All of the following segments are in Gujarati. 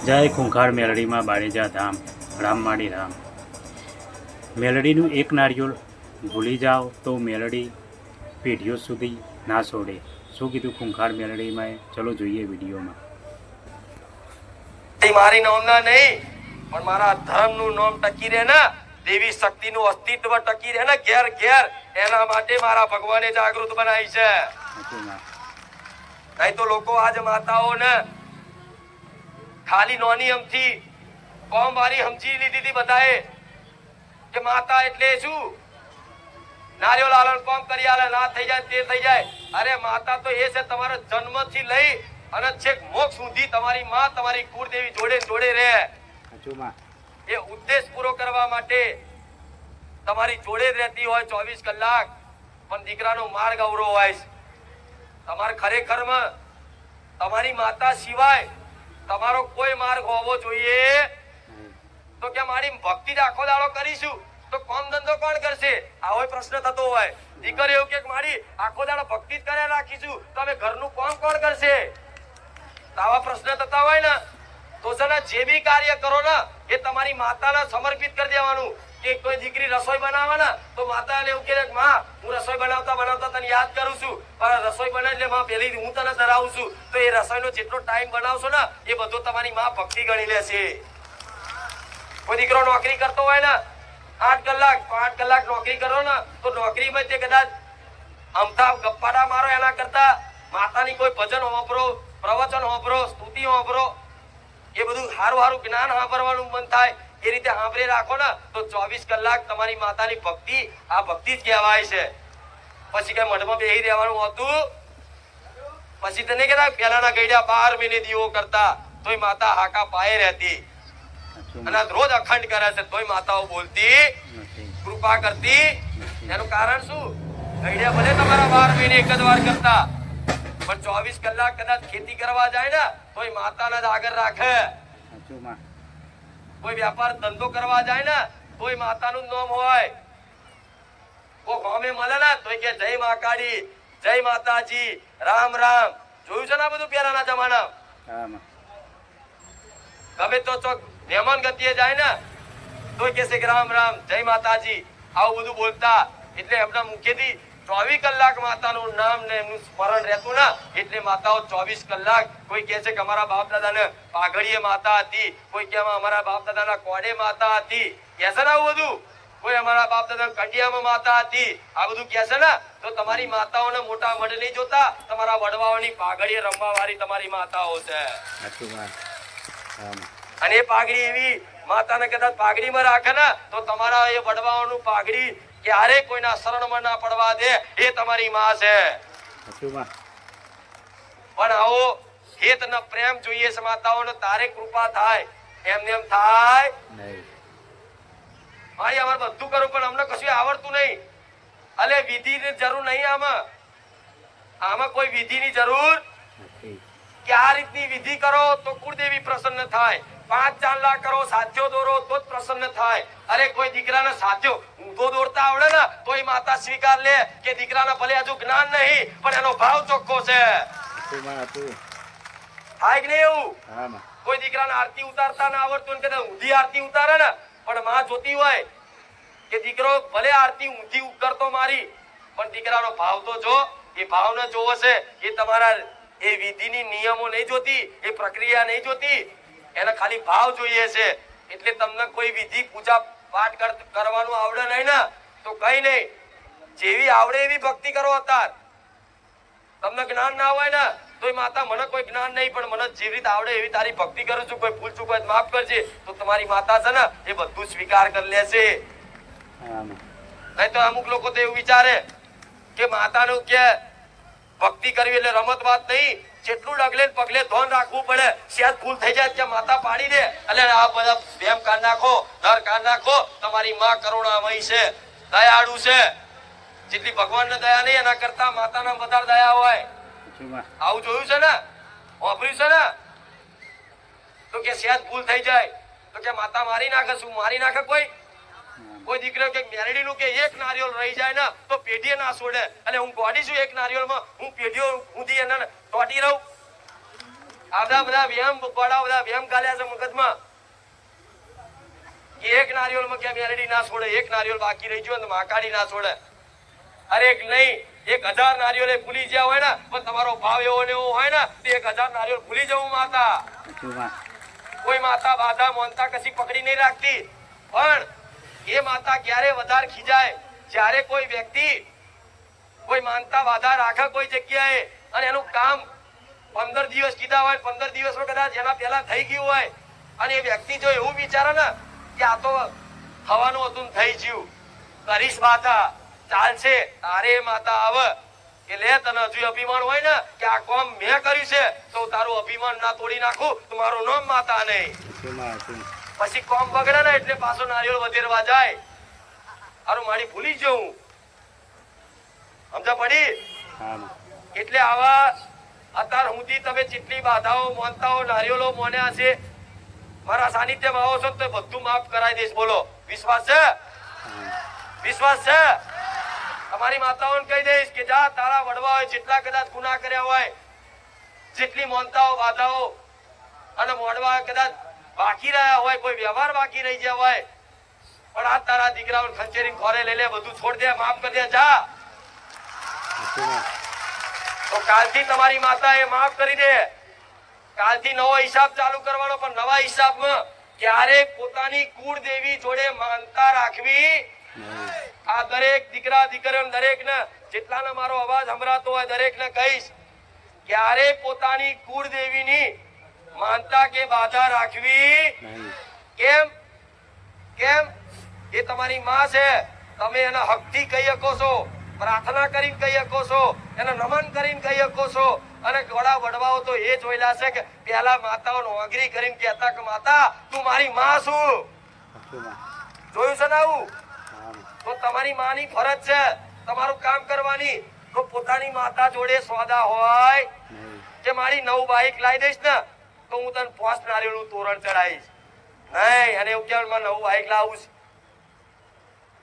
જય ખૂંખાર મેલડીમાં બાળેજા ધામ રામ માડી રામ. મેલડીનું એક નારિયેળ ભૂલી જાઓ તો મેલડી પેઢીઓ સુધી ના છોડે. શું કીધું ખૂંખાર મેલડીમાં? ચલો જોઈએ વિડીયોમાં. મારી નામના નહીં પણ મારા ધર્મનું નામ ટકી રહે ને, દેવી શક્તિનું અસ્તિત્વ ટકી રહે ને ઘેર ઘેર, એના માટે મારા ભગવાને જાગૃત બનાવી છે. નહીં તો લોકો આજ માતાઓને ખાલી નોની અમથી કોમ વાળી સમજી લીધી હતી બધાએ કે માતા એટલે શું, નારિયેળ લાલન કોમ કરી આલે, ના થઈ જાય તે થઈ જાય. અરે માતા તો એ છે તમારો જન્મથી લઈ અને છેક મોક્ષ સુધી તમારી માં, તમારી કુળદેવી જોડે જોડે રહે. એ ઉદ્દેશ પૂરો કરવા માટે તમારી જોડે જ રહેતી હોય 24 કલાક. પણ દીકરાનો માર્ગ અવરો હોય છે. તમારે ખરેખરમાં તમારી માતા સિવાય તમારો કોઈ માર્ગ હોવો જોઈએ તો કે મારી ભક્તિ જ આખો દાડો કરીશું તો કોમ ધંધો કોણ કરશે? આવો પ્રશ્ન થતો હોય. દીકરી એવું કે મારી આખો દાડો ભક્તિ જ કર્યા રાખીશું તો અમે ઘરનું કોમ કોણ કરશે? આવા પ્રશ્ન થતા હોય ને તો છે ને જે બી કાર્ય કરો ને એ તમારી માતાને સમર્પિત કરી દેવાનું. કે કોઈ દીકરી રસોઈ બનાવે ને તો માતાને એવું કહે માં હું રસોઈ બનાવતા બનાવતા તને યાદ કરું છું, પણ રસોઈ બનાવી એટલે માં પેલી હું તને ધરાવું છું. તો એ રસોઈનો જેટલો ટાઈમ બનાવશો ને એ બધો તમારી માં ભક્તિ ગણી લેશે. કોઈ દીકરો નોકરી કરતો હોય ને 8 કલાક નોકરી કરો ને તો નોકરીમાં તે કદાચ અમથા ગપ્પાડા મારો એના કરતા માતાની કોઈ ભજન વાપરો, પ્રવચન વાપરો, સ્તુતિ વાપરો, એ બધું સારું સારું જ્ઞાન વાપરવાનું મન થાય એ રીતે સાંભળી રાખો ને તો 24 કલાક તમારી માતાની ભક્તિ આ ભક્તિ જ કહેવાય છે. પછી કઈ મઢમાં બેહી રહેવાનું હતું? પછી તને કેતા પેલાના ગઈડા 12 મહિને દીવો કરતા તોય માતા હાકા પાયે રહેતી અને રોજ અખંડ કરે છે તોય માતાઓ બોલતી, કૃપા કરતી. એનું કારણ શું? ગઈડા ભલે તમારા 12 મહિને એક જ વાર કરતા પણ 24 કલાક કદાચ ખેતી કરવા જાય ને તોય માતાને જ આગળ રાખે. કોઈ વ્યાપાર ધંધો કરવા જાય ને તોય માતાનું નામ હોય. કોઈ ગામે મળે ને તોય કે જય મા કાળી, જય માતાજી, રામ રામ. જોયું છે ને બધું પહેલાના જમાના? ગમે તો ચોક મહેમાન ગતિએ જાય ને તોય કે છે રામ રામ, જય માતાજી, આવું બધું બોલતા. એટલે એમના મુખેથી 24 કલાક માતાનું નામ ને એમનું સ્મરણ રહેતું ને એટલે માતાઓ 24 કલાક. કોઈ કહે છે કે અમારા બાપ દાદાને પાઘડીએ માતા હતી, કોઈ કે અમારા બાપ દાદાના કોડે માતા હતી, કહે છે ને આવું બધું. કોઈ અમારા બાપ દાદા કંડિયામાં માતા હતી, આ બધું કહે છે ને. તો તમારી માતાઓને મોટા મઢ નહીં જોતા, તમારા વડવાઓની પાઘડીએ રમવા વાળી તમારી માતાઓ છે. અને એ પાઘડી એવી માતાને કદાચ પાઘડીમાં રાખે ને તો તમારા એ વડવાઓનું પાઘડી ક્યારે કોઈના શરણમાં ના પડવા દે એ તમારી માં છે. પણ આવો હેત ને પ્રેમ જોઈએ છે માતાઓને, તારે કૃપા થાય. એમને એમ થાય મારી અમારે બધું કરું પણ અમને કશું આવડતું નહીં. અલે વિધિની જરૂર નહીં. આમાં કોઈ વિધિની જરૂર કે આ રીતની વિધિ કરો તો કુળદેવી પ્રસન્ન થાય, 5 ચાંદલા કરો, સાથ્યો દોરો તો જ પ્રસન્ન થાય. અરે કોઈ દીકરાને સાથ્યો ઊંધો દોરતા આવડે ને તો એ માતા સ્વીકાર લે કે દીકરાને ભલે હજુ જ્ઞાન નહીં પણ એનો ભાવ ચોખ્ખો છે. થાય કે નહીં એવું? કોઈ દીકરાને આરતી ઉતારતા ના આવડતું કે ઊંધી આરતી ઉતારે ને પણ માં જોતી હોય કે દીકરો ભલે આરતી ઊંધી કરતો મારી પણ દીકરાનો ભાવ તો જો. એ ભાવને જોવો છે. એ તમારા એ વિધિની નિયમો નહીં જોતી, એ પ્રક્રિયા નહીં જોતી, એને ખાલી ભાવ જોઈએ છે. એટલે તમને કોઈ વિધિ પૂજા પાઠ કરવાનું આવડે નહીં ને તો કઈ નહીં, જેવી આવડે એવી ભક્તિ કરો. અત્યારે તમને જ્ઞાન ના હોય ને તો માતા મને કોઈ જ્ઞાન નહીં પણ મને જેવી રીતે આવડે એવી તારી ભક્તિ કરું છું, કોઈ ભૂલ ચૂક હોય માફ કરજે, તો તમારી માતા છે ને એ બધું સ્વીકાર કરી લેશે. નહીં તો અમુક લોકો તો એવું વિચારે કે માતાનું કે ભક્તિ કરવી એટલે રમત વાત નહીં, જેટલું ડગલે પગલે ધ્યાન રાખવું પડે. સેજ ભૂલ થઈ જાય કે માતા પાડી દે એટલે આ બધા વેમ કાઢ નાખો, ડર કાઢ નાખો. તમારી માં કરુણામય છે, દયાળુ છે. જેટલી ભગવાનને દયા નહીં એના કરતા માતાના વધારે દયા હોય. આવું જોયું છે ને, વાપર્યું છે ને? તો કે સેજ ભૂલ થઈ જાય તો કે માતા મારી નાખે. શું મારી નાખે? કોઈ દીકરો કે મેરડીનું કે એક નારિયેળ રહી જાય ને તો પેઢીએ ના છોડે. એટલે હું ગોડી છું એક નારિયેળમાં, હું પેઢીઓ ઊંધી એને તોટી રહું? આધા બધા વ્યામ ગોળા બધા વ્યામ ગાલ્યા છે મગજમાં કે એક નારિયેળમાં કે મેલડી ના છોડે, એક નારિયેળ બાકી રહી ગયો તો માકાડી ના છોડે. અરે એક નહીં, 1000 નારિયેળ ભૂલી ગયા હોય ને, પણ તમારો ભાવ એવો ને એવો હોય ને તો 1000 નારિયેળ ભૂલી જવું માતા. કોઈ માતા બાધા મોનતા કશી પકડી નહીં રાખતી, પણ એ માતા ક્યારે વધારે ખીજાય જ્યારે કોઈ વ્યક્તિ કોઈ માનતા બાધા રાખે કોઈ જગ્યાએ અને એનું કામ 15 દિવસ કીધા હોય, 15 દિવસમાં કદાચ એના પહેલા થઈ ગયું હોય અને એ વ્યક્તિ જો એવું વિચારે ને કે આ તો થવાનું હતું થઈ ગયું, કરીશ માતા ચાલશે, તારે માતા આવે કે લે તને હજુ અભિમાન હોય ને કે આ કામ મેં કર્યું છે તો તારું અભિમાન ના તોડી નાખું તો મારું નામ માતા નહીં. પછી કામ બગડે ને એટલે પાછો નારિયેળ વધેરવા જાય. આરું મારી ભૂલી જવું સમજા પડી. એટલે આવા અત્યાર સુધી તમે જેટલી બાધાઓ મોનતાઓ નારિયેળો મોન્યા છે, મારા સાનિધ્યમાં આવો છો તો બધું માફ કરાવી દઈશ. બોલો વિશ્વાસ છે? વિશ્વાસ છે? તમારી માતાઓને કહી દઈશ કે જા તારા વડવા હોય જેટલા કદાચ ગુનાહ કર્યા હોય, જેટલી મોનતાઓ બાધાઓ અને મોડવા કદાચ બાકી રહ્યા હોય, કોઈ વ્યવહાર બાકી રહી ગયા હોય, પણ આ તારા દીકરાઓ ખંચેરી ખોરે લઈ લે, બધું છોડ દે, માફ કરી દે, જા. તો કાલથી તમારી માતા એ માફ કરી દે. કાલથી નવો હિસાબ ચાલુ કરવાનો, પણ નવા હિસાબમાં ક્યારે પોતાની કુળદેવી જોડે માનતા રાખવી. આ દરેક દીકરા દીકરીઓ દરેકને જેટલાને મારો અવાજ સંભળાતો હોય દરેકને કહીશ, ક્યારે પોતાની કુળદેવીની માનતા કે બાધા રાખવી. કેમ? કેમ? એ તમારી માં છે, તમે એના હકથી કહી શકો છો, પ્રાર્થના કરીને કહી શકો છો, એને નમન કરીને કહી શકો છો. અને ઘણા વડવાઓ તો એ જોયેલા છે કે પેલા માતાઓ નોકરી કરીને કહેતા કે માતા તું મારી માં છું. જોયું છે ને આવું? તો તમારી માની ફરજ છે તમારું કામ કરવાની. તો પોતાની માતા જોડે સોદા હોય કે મારી નવું બાઈક લાવી દઈશ ને તો હું તને 5 નારિયેળનું તોરણ ચડાવીશ નહીં, અને એવું કેવું નવું બાઈક લાવું છે.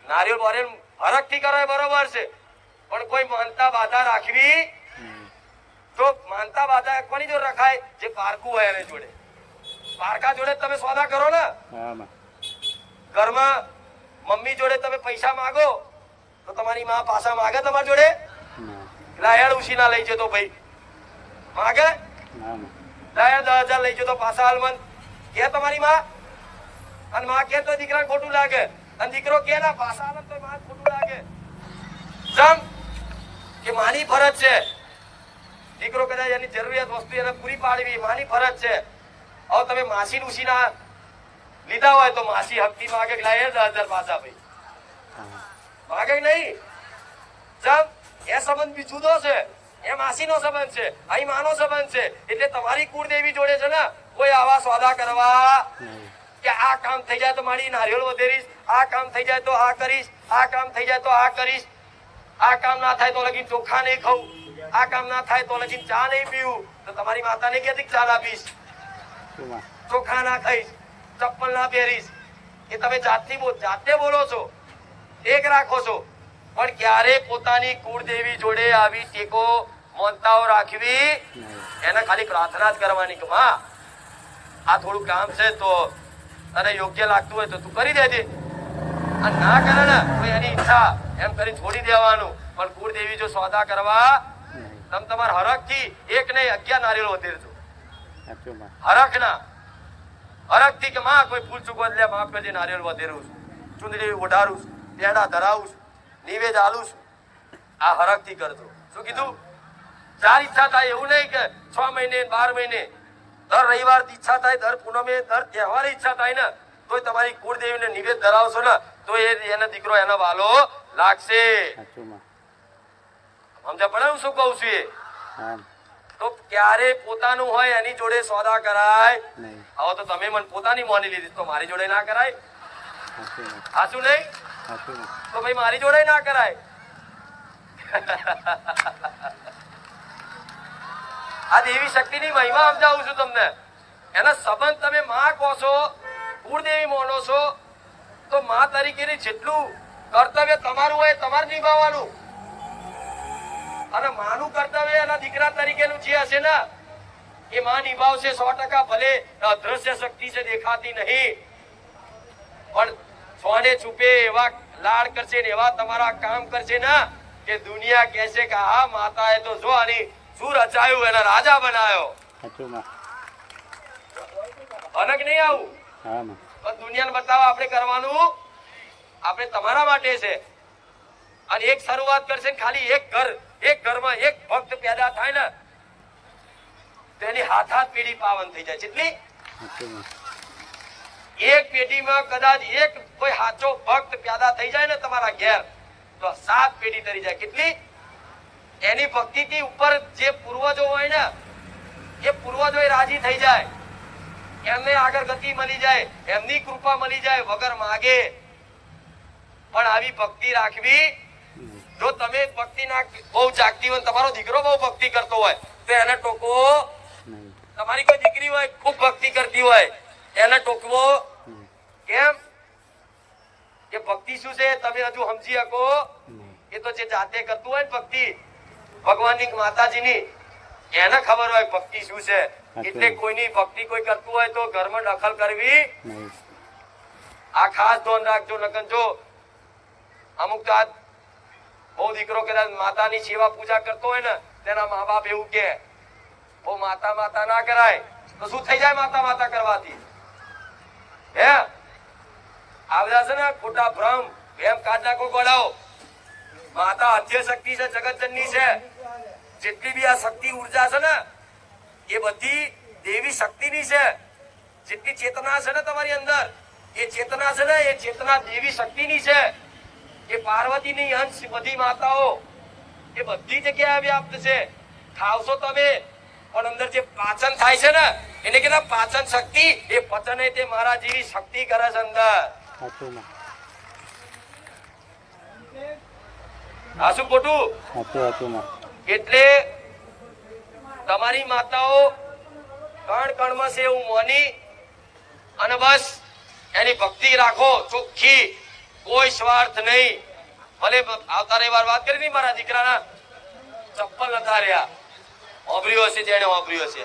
નારિયેળ બોરેલ હરખથી કરે બરોબર છે, પણ કોઈ માનતા બાધા રાખવી. તો માનતા બાધા કોની જોડે રખાય? જે પારકું હોય એને જોડે. પારકા જોડે તમે સોદા કરો ને. ઘરમાં મમ્મી જોડે તમે પૈસા માંગો તો તમારી માં પાછા માંગે તમારી જોડે? લાયડ ઉસીના લઈ જતો ભાઈ માંગે? લાયડ 10,000 લઈ જતો પાછા હાલમન કે તમારી માં? અને માં કે તો દીકરાને ખોટું લાગે, અને દીકરો કે ના પાછા હાલન તો માં ખોટું લાગે. જમ કે માની ફરજ છે, દીકરો કદાચ એની જરૂરિયાત વસ્તુ એને પૂરી પાડવી માની ફરજ છે. હવે તમે માસી ઉસીના લીધા હોય તો માસી હકતી માગે કે લાય 10,000 પાછા ભાઈ માગે નહીં. જમ એ સંબંધ બી જુદો છે, એ માસીનો સંબંધ છે, અહીં માનો સંબંધ છે. એટલે તમારી કુળદેવી જોડે છે ને કોઈ આવા સોદા કરવા કે આ કામ થઈ જાય તો મારી નારિયેળ વધેરીશ, આ કામ થઈ જાય તો આ કરીશ, આ કામ થઈ જાય તો આ કરીશ, આ કામ ના થાય તો લગીન ચોખા નહીં ખાવું, આ કામ ના થાય તો લગીન ચા નહીં પીવું. તો તમારી માતાને ક્યાંથી ચા ના પીશ, ચોખા ના ખાઈશ, ચપ્પલ ના પહેરીશ, એ તમે જાતે બોલો છો, એક રાખો છો. પણ ક્યારે પોતાની કુળદેવી જોડે આવી ટેકો મોનતાઓ રાખવી, એને ખાલી પ્રાર્થના જ કરવાની કે માં આ થોડું કામ છે તો તને યોગ્ય લાગતું હોય તો તું કરી દેજે, અને ના કરે ને તો એની ઈચ્છા એમ કરી છોડી દેવાનું. પણ કુળદેવી જો સોદા કરવા તમે તમારા હરખથી 1 નહીં 11 નારિયેળ વધેરજો. હરખના હરખથી કે માં કોઈ ફૂલ ચૂકો લે માફ કરજે, નારિયેળ વધેરું છું, ચુંદડી ઓઢારું છું, પેડા ધરાવું છું, નિવેદ આલું છું. આ હરખથી કરજો. શું કીધું? ચાર ઈચ્છા થાય એવું નહીં કે 6 મહિને 12 મહિને દર રવિવાર ઈચ્છા થાય, દર પૂનમે દર તહેવારે ઈચ્છા થાય ને તો તમારી કુળદેવીને નિવેદ ધરાવશો ને તો એનો દીકરો એનો વાલો લાગશે. સમજા પડે હું શું કહું છું? એ તો ક્યારે પોતાનું હોય એની જોડે સોદા કરાય. હવે તો તમે મને પોતાની માની લીધી તો મારી જોડે ના કરાય. હાચું નહીં? તો ભાઈ મારી જોડે ના કરાય. આ દેવી શક્તિની મહિમા સમજાવું છું તમને. એના સંબંધ તમે માં કહો છો, કુળદેવી માનો છો, તો માં તરીકેની જેટલું કર્તવ્ય તમારું હોય તમારે નિભાવવાનું, અને માનું કર્તવ્ય એના દીકરા તરીકેનું જે હશે ને એ માં નિભાવશે 100%, ભલે અદ્રશ્ય શક્તિ છે દેખાતી નહીં, પણ સોને છુપે એવા લાડ કરશે ને એવા તમારા કામ કરશે ને કે દુનિયા કહેશે કે હા માતાએ તો જો આની શું રચાયું, એના રાજા બનાવ્યો. સાચું માં. અનક નહીં આવું, હા માં. પણ દુનિયાને બતાવવા આપણે કરવાનું, આપણે તમારા માટે છે. અને એક શરૂઆત કરશે ને ખાલી એક ઘરમાં એક ભક્ત પેદા થાય ને તેની હાથ પેઢી પાવન થઈ જાય. કેટલી? સાચું માં. એક પેઢીમાં કદાચ એક કોઈ સાચો ભક્ત પેદા થઈ જાય ને તમારા ઘેર તો 7 પેઢી તરી જાય. કેટલી? એની ભક્તિથી ઉપર જે પૂર્વજો હોય ને એ પૂર્વજો રાજી થઈ જાય, એમને આગળ ગતિ મળી જાય, એમની કૃપા મળી જાય વગર માગે. પણ આવી ભક્તિ રાખવી, જો તમે ભક્તિ ના બહુ જાગતી હોય, તમારો દીકરો બહુ ભક્તિ કરતો હોય તો એને ટોકવો. તમારી કોઈ દીકરી હોય ખૂબ ભક્તિ કરતી હોય એને ટોકવો કેમ? કે ભક્તિ શું છે તમે હજુ સમજી શકો? એ તો જે જાતે કરતું હોય ને ભક્તિ ભગવાનની માતાજીની, એને ખબર હોય ભક્તિ શું છે. એટલે કોઈની ભક્તિ કોઈ કરતું હોય તો ઘરમાં દખલ કરવી. આ ખાસ ધ્યાન રાખજો. નકર જો અમુક તો બહુ દીકરો કદાચ માતાની સેવા પૂજા કરતો હોય ને તેના મા બાપ એવું કે બહુ માતા માતા ના કરાય, તો શું થઈ જાય માતા માતા કરવાથી? હે આ બધા છે ને ખોટા ભ્રમ, એમ કાઢ નાખો ગોળાઓ. માતા અધ્ય શક્તિ છે, જગતજનની છે. જેટલી બી આ શક્તિ ઉર્જા છે ને એ બધી દેવી શક્તિની છે. જેટલી ચેતના છે ને તમારી અંદર, એ ચેતના છે ને એ ચેતના દેવી શક્તિની છે. એ પાર્વતીની અંશ બધી માતાઓ એ બધી જગ્યાએ વ્યાપ્ત છે. ખાવશો તમે પણ અંદર જે પાચન થાય છે ને એને કહેવાય પાચન શક્તિ. એ પચન તે મારા જેવી શક્તિ કરે છે અંદર. આ શું ખોટું? એટલે તમારી માતાઓ કણ કણમાં છે એવું માની અને બસ એની ભક્તિ રાખો ચોખ્ખી, કોઈ સ્વાર્થ નહીં. ભલે આવતા રવિવાર વાત કરી નહીં, મારા દીકરાના ચપ્પલ નતા રહ્યા, વાપર્યો હશે જેને વાપર્યો છે.